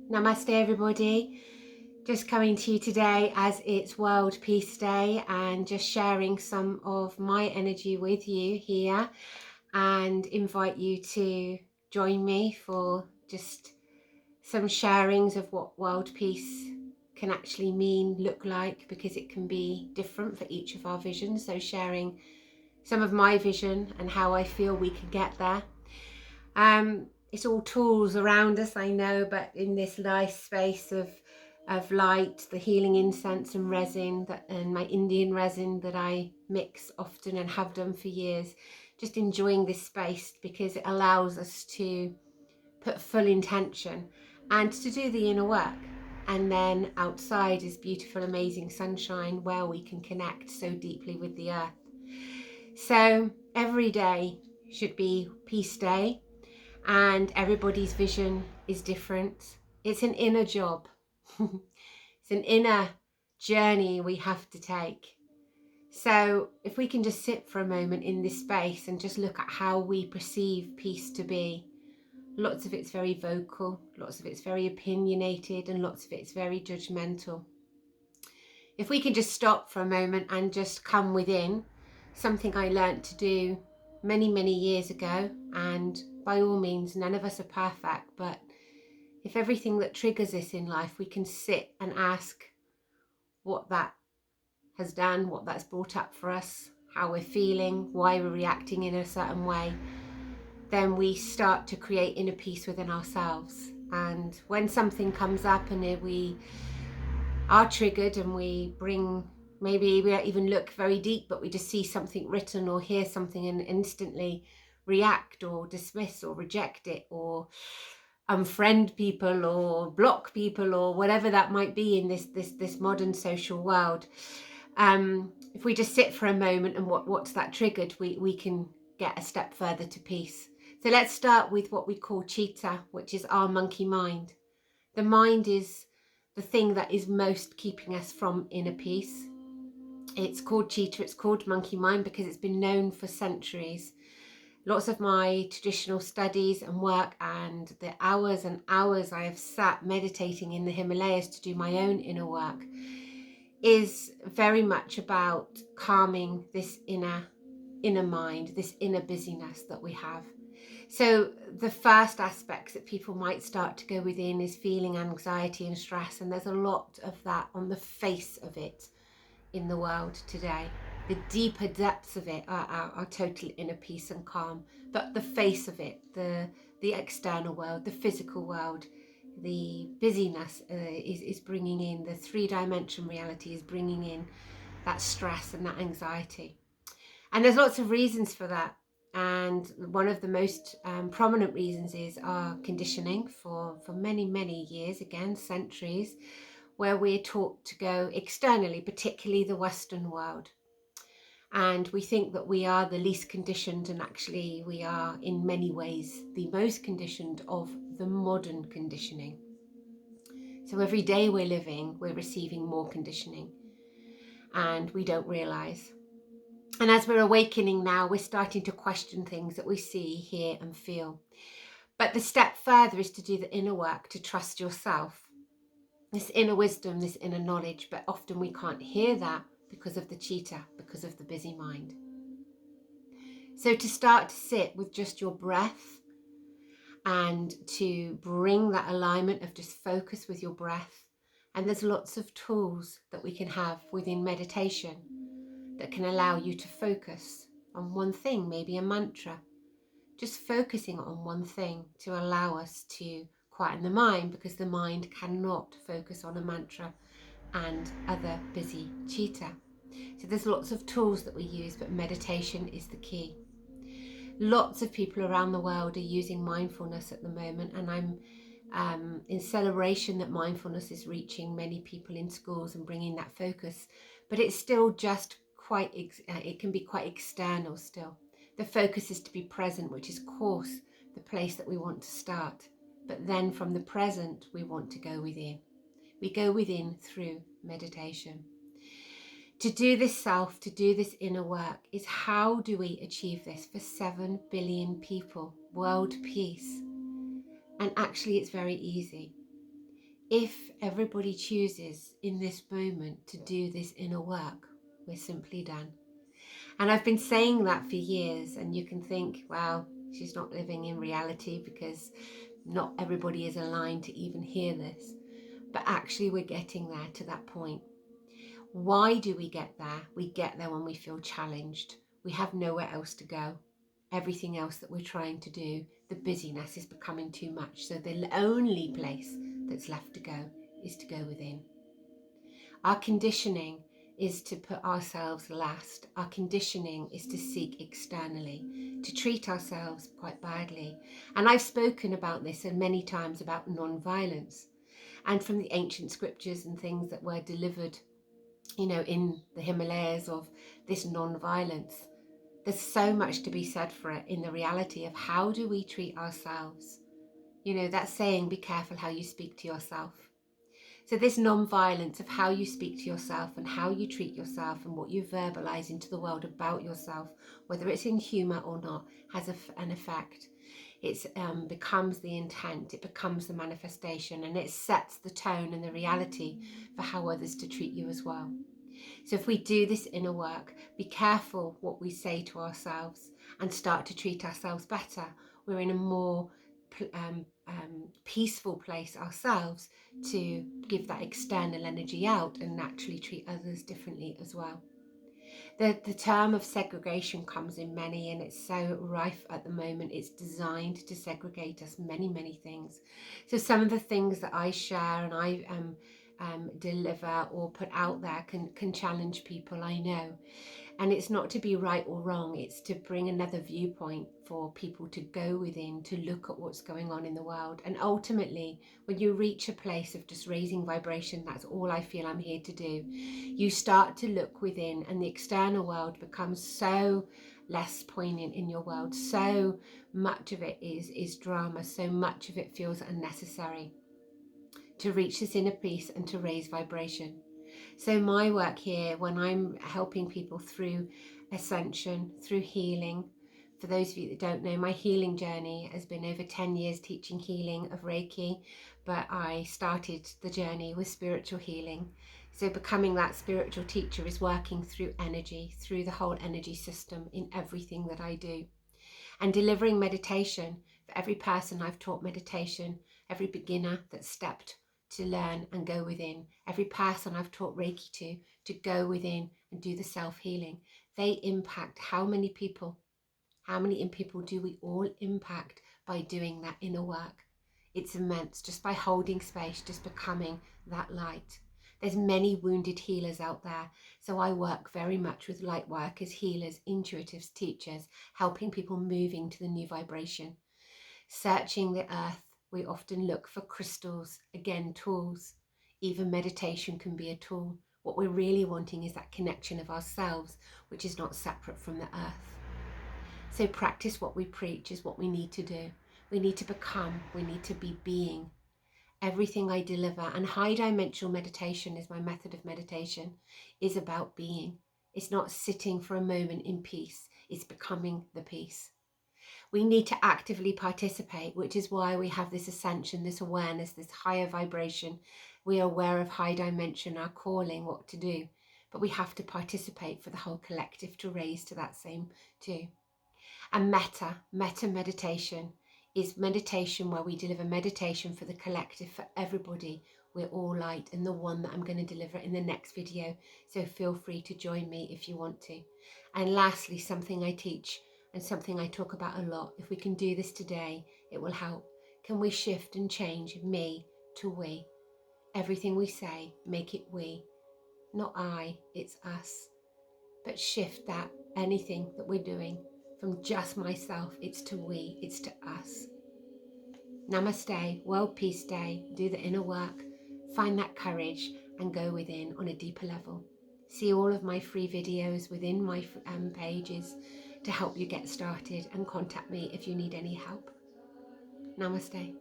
Namaste everybody, just coming to you today as it's World Peace Day and just sharing some of my energy with you here and invite you to join me for just some sharings of what world peace can actually look like, because it can be different for each of our visions. So sharing some of my vision and how I feel we can get there. It's all tools around us, I know, but in this nice space of light, the healing incense and resin and my Indian resin that I mix often and have done for years, just enjoying this space because it allows us to put full intention and to do the inner work. And then outside is beautiful, amazing sunshine where we can connect so deeply with the earth. So every day should be Peace Day. And everybody's vision is different. It's an inner job. It's an inner journey we have to take. So if we can just sit for a moment in this space and just look at how we perceive peace to be, lots of it's very vocal, lots of it's very opinionated, and lots of it's very judgmental. If we can just stop for a moment and just come within, something I learnt to do many years ago, and by all means none of us are perfect, but if everything that triggers us in life we can sit and ask what that has done, what that's brought up for us, how we're feeling, why we're reacting in a certain way, then we start to create inner peace within ourselves. And when something comes up and we are triggered and we don't even look very deep, but we just see something written or hear something and instantly react or dismiss or reject it or unfriend people or block people or whatever that might be in this modern social world. If we just sit for a moment and what's that triggered, we can get a step further to peace. So let's start with what we call chitta, which is our monkey mind. The mind is the thing that is most keeping us from inner peace. It's called chitta, it's called monkey mind because it's been known for centuries. Lots of my traditional studies and work and the hours and hours I have sat meditating in the Himalayas to do my own inner work is very much about calming this inner mind, this inner busyness that we have. So the first aspects that people might start to go within is feeling anxiety and stress, and there's a lot of that on the face of it in the world today. The deeper depths of it are total inner peace and calm, but the face of it, the external world, the physical world, the busyness is bringing in, the three-dimension reality is bringing in that stress and that anxiety. And there's lots of reasons for that. And one of the most prominent reasons is our conditioning for many years, again, centuries, where we're taught to go externally, particularly the Western world. And we think that we are the least conditioned, and actually we are in many ways the most conditioned of the modern conditioning. So every day we're living, we're receiving more conditioning, and we don't realize. And as we're awakening now, we're starting to question things that we see, hear and feel. But the step further is to do the inner work, to trust yourself. This inner wisdom, this inner knowledge, but often we can't hear that because of the chitta, because of the busy mind. So to start to sit with just your breath and to bring that alignment of just focus with your breath. And there's lots of tools that we can have within meditation that can allow you to focus on one thing, maybe a mantra. Just focusing on one thing to allow us to quieten the mind, because the mind cannot focus on a mantra and other busy chitta. So there's lots of tools that we use, but meditation is the key. Lots of people around the world are using mindfulness at the moment, and I'm in celebration that mindfulness is reaching many people in schools and bringing that focus, but it's still just it can be quite external still. The focus is to be present, which is, of course, the place that we want to start. But then from the present, we want to go within. We go within through meditation. To do this self, to do this inner work, is how do we achieve this for 7 billion people, world peace? And actually it's very easy. If everybody chooses in this moment to do this inner work, we're simply done. And I've been saying that for years, and you can think, well, she's not living in reality because not everybody is aligned to even hear this. But actually we're getting there, to that point. Why do we get there? We get there when we feel challenged. We have nowhere else to go. Everything else that we're trying to do, the busyness is becoming too much. So the only place that's left to go is to go within. Our conditioning is to put ourselves last. Our conditioning is to seek externally, to treat ourselves quite badly. And I've spoken about this and many times about non-violence, and from the ancient scriptures and things that were delivered, in the Himalayas, of this non-violence. There's so much to be said for it in the reality of how do we treat ourselves. That saying, be careful how you speak to yourself. So this non-violence of how you speak to yourself and how you treat yourself and what you verbalize into the world about yourself, whether it's in humor or not, has an effect. It becomes the intent, it becomes the manifestation, and it sets the tone and the reality for how others to treat you as well. So if we do this inner work, be careful what we say to ourselves and start to treat ourselves better. We're in a more peaceful place ourselves to give that external energy out and naturally treat others differently as well. The term of segregation comes in many, and it's so rife at the moment. It's designed to segregate us many things. So some of the things that I share and I deliver or put out there can challenge people, I know. And it's not to be right or wrong, it's to bring another viewpoint for people to go within, to look at what's going on in the world. And ultimately, when you reach a place of just raising vibration, that's all I feel I'm here to do. You start to look within, and the external world becomes so less poignant in your world. So much of it is drama, so much of it feels unnecessary to reach this inner peace and to raise vibration. So my work here, when I'm helping people through ascension, through healing, for those of you that don't know, my healing journey has been over 10 years teaching healing of Reiki, but I started the journey with spiritual healing. So becoming that spiritual teacher is working through energy, through the whole energy system in everything that I do. And delivering meditation, for every person I've taught meditation, every beginner that stepped to learn and go within, every person I've taught Reiki to go within and do the self-healing, they impact how many people? How many people do we all impact by doing that inner work? It's immense, just by holding space, just becoming that light. There's many wounded healers out there, so I work very much with light workers, healers, intuitives, teachers, helping people moving to the new vibration. Searching the earth, we often look for crystals, again, tools. Even meditation can be a tool. What we're really wanting is that connection of ourselves, which is not separate from the earth. So practice what we preach is what we need to do. We need to become, we need to be being. Everything I deliver, and high dimensional meditation is my method of meditation, is about being. It's not sitting for a moment in peace, it's becoming the peace. We need to actively participate, which is why we have this ascension, this awareness, this higher vibration. We are aware of high dimension, our calling, what to do, but we have to participate for the whole collective to raise to that same too. And metta meditation is meditation where we deliver meditation for the collective, for everybody. We're all light, and the one that I'm going to deliver in the next video. So feel free to join me if you want to. And lastly, something I teach and something I talk about a lot. If we can do this today, it will help. Can we shift and change me to we? Everything we say, make it we. Not I, it's us. But shift that, anything that we're doing, from just myself, it's to we, it's to us. Namaste, World Peace Day, do the inner work, find that courage and go within on a deeper level. See all of my free videos within my pages to help you get started, and contact me if you need any help. Namaste.